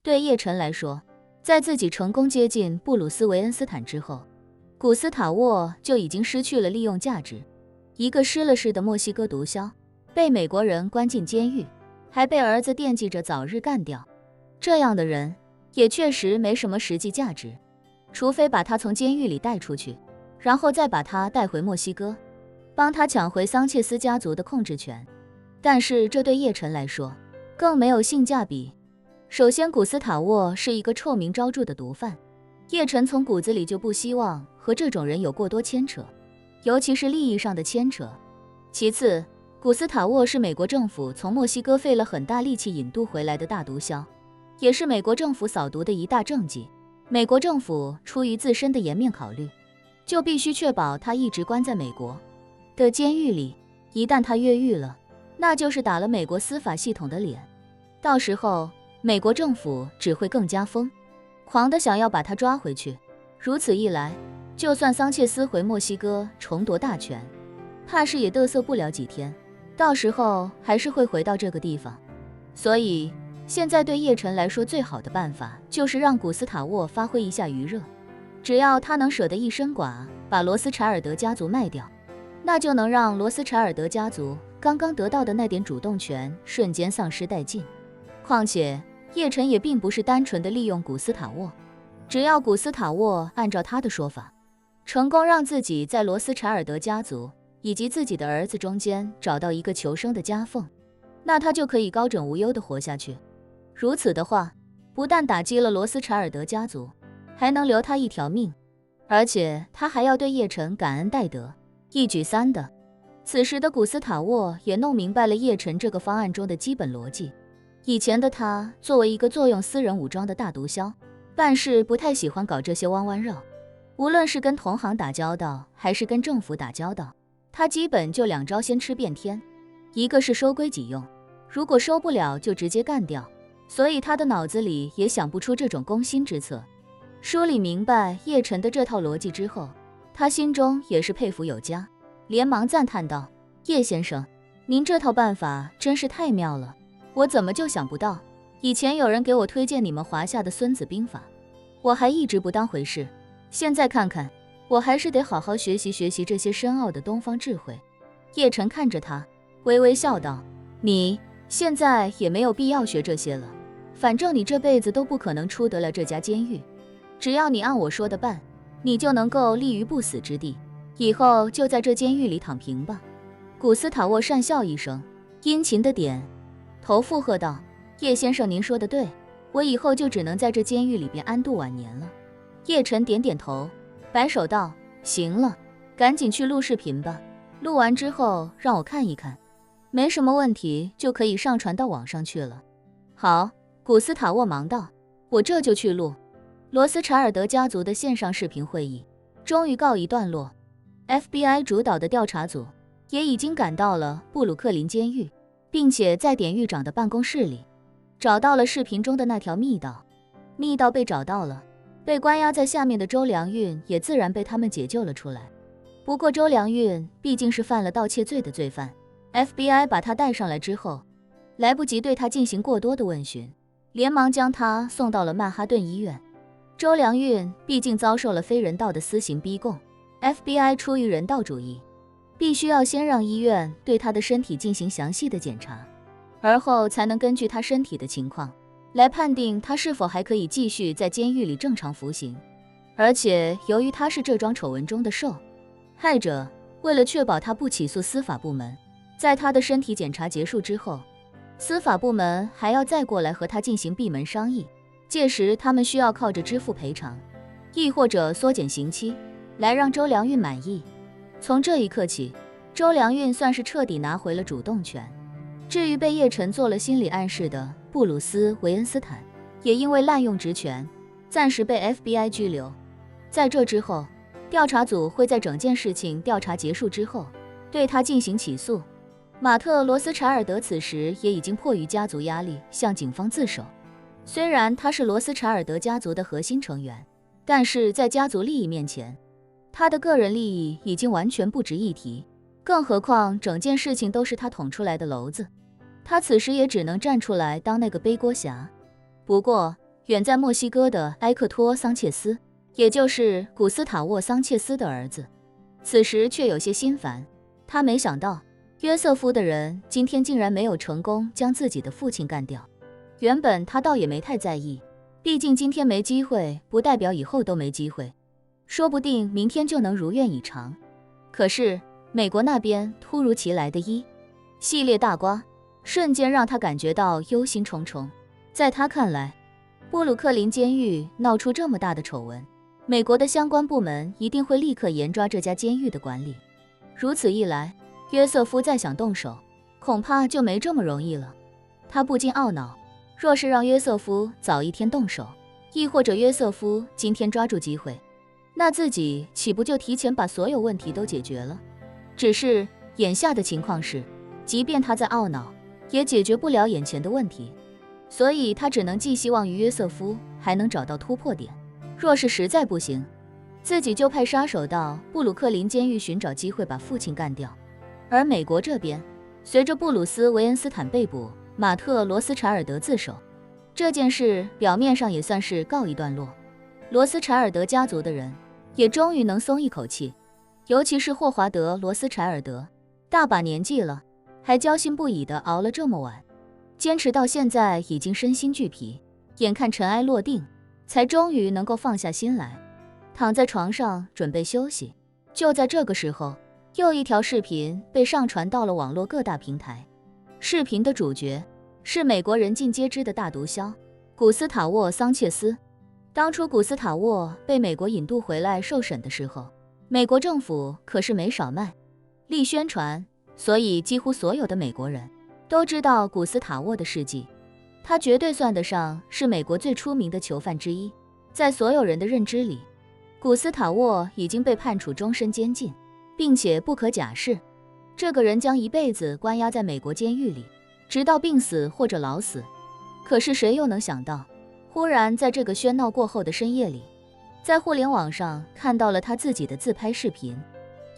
对叶晨来说，在自己成功接近布鲁斯·韦恩斯坦之后，古斯塔沃就已经失去了利用价值。一个失了势的墨西哥毒枭，被美国人关进监狱，还被儿子惦记着早日干掉。这样的人也确实没什么实际价值，除非把他从监狱里带出去，然后再把他带回墨西哥，帮他抢回桑切斯家族的控制权。但是这对叶晨来说更没有性价比。首先，古斯塔沃是一个臭名昭著的毒贩，叶晨从骨子里就不希望和这种人有过多牵扯，尤其是利益上的牵扯。其次，古斯塔沃是美国政府从墨西哥费了很大力气引渡回来的大毒枭，也是美国政府扫毒的一大政绩。美国政府出于自身的颜面考虑，就必须确保他一直关在美国的监狱里。一旦他越狱了，那就是打了美国司法系统的脸，到时候美国政府只会更加疯狂的想要把他抓回去。如此一来，就算桑切斯回墨西哥重夺大权，怕是也嘚瑟不了几天，到时候还是会回到这个地方。所以现在对叶晨来说，最好的办法就是让古斯塔沃发挥一下余热。只要他能舍得一身剐，把罗斯柴尔德家族卖掉，那就能让罗斯柴尔德家族刚刚得到的那点主动权瞬间丧失殆尽。况且叶晨也并不是单纯的利用古斯塔沃，只要古斯塔沃按照他的说法，成功让自己在罗斯柴尔德家族以及自己的儿子中间找到一个求生的夹缝，那他就可以高枕无忧地活下去。如此的话，不但打击了罗斯柴尔德家族，还能留他一条命，而且他还要对叶晨感恩戴德，一举三得。此时的古斯塔沃也弄明白了叶晨这个方案中的基本逻辑。以前的他作为一个坐拥私人武装的大毒枭，办事不太喜欢搞这些弯弯绕，无论是跟同行打交道还是跟政府打交道，他基本就两招先吃遍天，一个是收归己用，如果收不了就直接干掉。所以他的脑子里也想不出这种攻心之策。梳理明白叶晨的这套逻辑之后，他心中也是佩服有加，连忙赞叹道：叶先生，您这套办法真是太妙了，我怎么就想不到？以前有人给我推荐你们华夏的孙子兵法，我还一直不当回事，现在看看，我还是得好好学习学习这些深奥的东方智慧。叶晨看着他，微微笑道：你现在也没有必要学这些了，反正你这辈子都不可能出得了这家监狱，只要你按我说的办，你就能够立于不死之地，以后就在这监狱里躺平吧。古斯塔沃讪笑一声，殷勤的点头附和道：叶先生您说的对，我以后就只能在这监狱里边安度晚年了。叶晨点点头，摆手道：行了，赶紧去录视频吧，录完之后让我看一看，没什么问题就可以上传到网上去了。好，古斯塔沃忙道：我这就去录。罗斯柴尔德家族的线上视频会议终于告一段落， FBI 主导的调查组也已经赶到了布鲁克林监狱，并且在典狱长的办公室里找到了视频中的那条密道。密道被找到了，被关押在下面的周良运也自然被他们解救了出来。不过周良运毕竟是犯了盗窃罪的罪犯， FBI 把他带上来之后，来不及对他进行过多的问询，连忙将他送到了曼哈顿医院。周良运毕竟遭受了非人道的私刑逼供， FBI 出于人道主义，必须要先让医院对他的身体进行详细的检查，而后才能根据他身体的情况来判定他是否还可以继续在监狱里正常服刑。而且由于他是这桩丑闻中的受害者，为了确保他不起诉司法部门，在他的身体检查结束之后，司法部门还要再过来和他进行闭门商议，届时他们需要靠着支付赔偿，亦或者缩减刑期，来让周良运满意。从这一刻起，周良运算是彻底拿回了主动权。至于被叶晨做了心理暗示的布鲁斯·韦恩斯坦，也因为滥用职权，暂时被 FBI 拘留。在这之后，调查组会在整件事情调查结束之后，对他进行起诉。马特·罗斯柴尔德此时也已经迫于家族压力向警方自首。虽然他是罗斯柴尔德家族的核心成员，但是在家族利益面前，他的个人利益已经完全不值一提，更何况整件事情都是他捅出来的娄子，他此时也只能站出来当那个背锅侠。不过远在墨西哥的埃克托·桑切斯，也就是古斯塔沃·桑切斯的儿子，此时却有些心烦。他没想到约瑟夫的人今天竟然没有成功将自己的父亲干掉。原本他倒也没太在意，毕竟今天没机会不代表以后都没机会，说不定明天就能如愿以偿。可是美国那边突如其来的一系列大瓜，瞬间让他感觉到忧心忡忡。在他看来，布鲁克林监狱闹出这么大的丑闻，美国的相关部门一定会立刻严抓这家监狱的管理。如此一来，约瑟夫再想动手，恐怕就没这么容易了。他不禁懊恼，若是让约瑟夫早一天动手，亦或者约瑟夫今天抓住机会，那自己岂不就提前把所有问题都解决了？只是眼下的情况是，即便他在懊恼，也解决不了眼前的问题，所以他只能寄希望于约瑟夫还能找到突破点。若是实在不行，自己就派杀手到布鲁克林监狱寻找机会把父亲干掉。而美国这边，随着布鲁斯·韦恩斯坦被捕，马特·罗斯柴尔德自首，这件事表面上也算是告一段落。罗斯柴尔德家族的人也终于能松一口气，尤其是霍华德·罗斯柴尔德，大把年纪了，还焦心不已地熬了这么晚，坚持到现在已经身心俱疲，眼看尘埃落定，才终于能够放下心来，躺在床上准备休息。就在这个时候，又一条视频被上传到了网络各大平台。视频的主角是美国人尽皆知的大毒枭古斯塔沃·桑切斯。当初古斯塔沃被美国引渡回来受审的时候，美国政府可是没少卖力宣传，所以几乎所有的美国人都知道古斯塔沃的事迹。他绝对算得上是美国最出名的囚犯之一。在所有人的认知里，古斯塔沃已经被判处终身监禁，并且不可假释，这个人将一辈子关押在美国监狱里，直到病死或者老死。可是谁又能想到，忽然在这个喧闹过后的深夜里，在互联网上看到了他自己的自拍视频。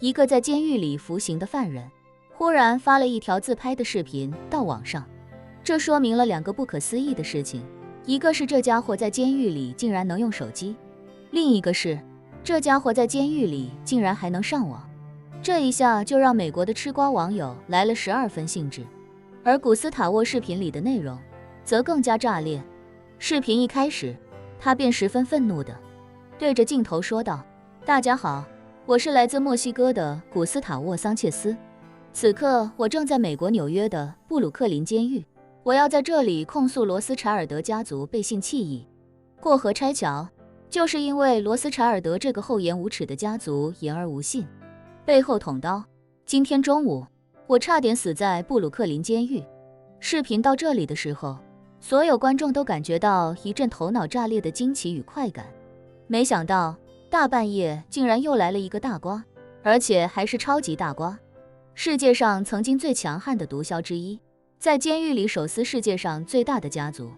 一个在监狱里服刑的犯人忽然发了一条自拍的视频到网上，这说明了两个不可思议的事情。一个是这家伙在监狱里竟然能用手机，另一个是这家伙在监狱里竟然还能上网。这一下就让美国的吃瓜网友来了12分兴致。而古斯塔沃视频里的内容则更加炸裂。视频一开始，他便十分愤怒地对着镜头说道：大家好，我是来自墨西哥的古斯塔沃·桑切斯，此刻我正在美国纽约的布鲁克林监狱，我要在这里控诉罗斯柴尔德家族背信弃义、过河拆桥，就是因为罗斯柴尔德这个厚颜无耻的家族言而无信，背后捅刀。今天中午，我差点死在布鲁克林监狱。视频到这里的时候，所有观众都感觉到一阵头脑炸裂的惊奇与快感。没想到大半夜竟然又来了一个大瓜，而且还是超级大瓜。世界上曾经最强悍的毒枭之一，在监狱里手撕世界上最大的家族，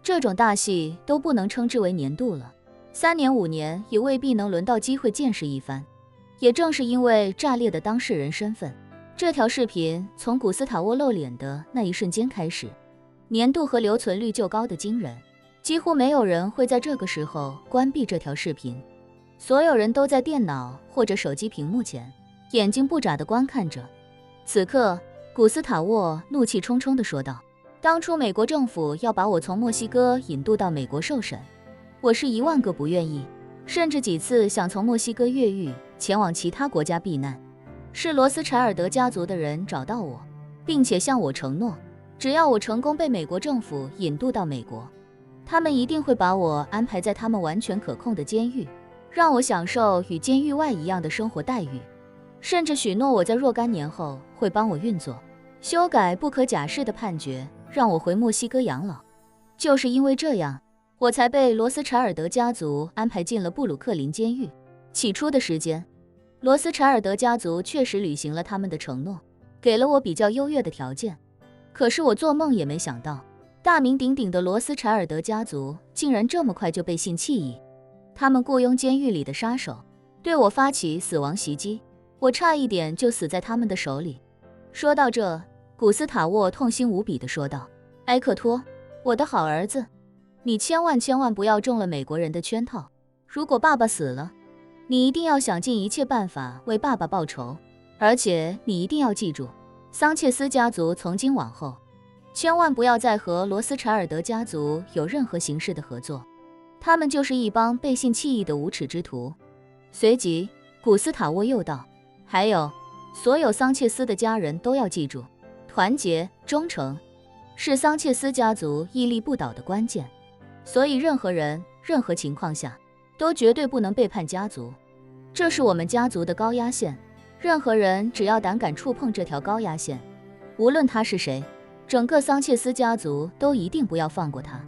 这种大戏都不能称之为年度了，3年5年也未必能轮到机会见识一番。也正是因为炸裂的当事人身份，这条视频从古斯塔沃露脸的那一瞬间开始，年度和留存率就高的惊人，几乎没有人会在这个时候关闭这条视频。所有人都在电脑或者手机屏幕前，眼睛不眨地观看着。此刻，古斯塔沃怒气冲冲地说道：当初美国政府要把我从墨西哥引渡到美国受审，我是10000个不愿意，甚至几次想从墨西哥越狱前往其他国家避难。是罗斯柴尔德家族的人找到我，并且向我承诺，只要我成功被美国政府引渡到美国，他们一定会把我安排在他们完全可控的监狱，让我享受与监狱外一样的生活待遇，甚至许诺我在若干年后会帮我运作，修改不可假释的判决，让我回墨西哥养老。就是因为这样，我才被罗斯柴尔德家族安排进了布鲁克林监狱。起初的时间，罗斯柴尔德家族确实履行了他们的承诺，给了我比较优越的条件。可是我做梦也没想到，大名鼎鼎的罗斯柴尔德家族竟然这么快就背信弃义。他们雇佣监狱里的杀手，对我发起死亡袭击，我差一点就死在他们的手里。说到这，古斯塔沃痛心无比地说道：埃克托，我的好儿子，你千万不要中了美国人的圈套。如果爸爸死了，你一定要想尽一切办法为爸爸报仇。而且你一定要记住，桑切斯家族从今往后，千万不要再和罗斯柴尔德家族有任何形式的合作，他们就是一帮背信弃义的无耻之徒。随即，古斯塔沃又道，还有，所有桑切斯的家人都要记住，团结、忠诚是桑切斯家族屹立不倒的关键，所以任何人、任何情况下都绝对不能背叛家族，这是我们家族的高压线。任何人只要胆敢触碰这条高压线，无论他是谁，整个桑切斯家族都一定不要放过他。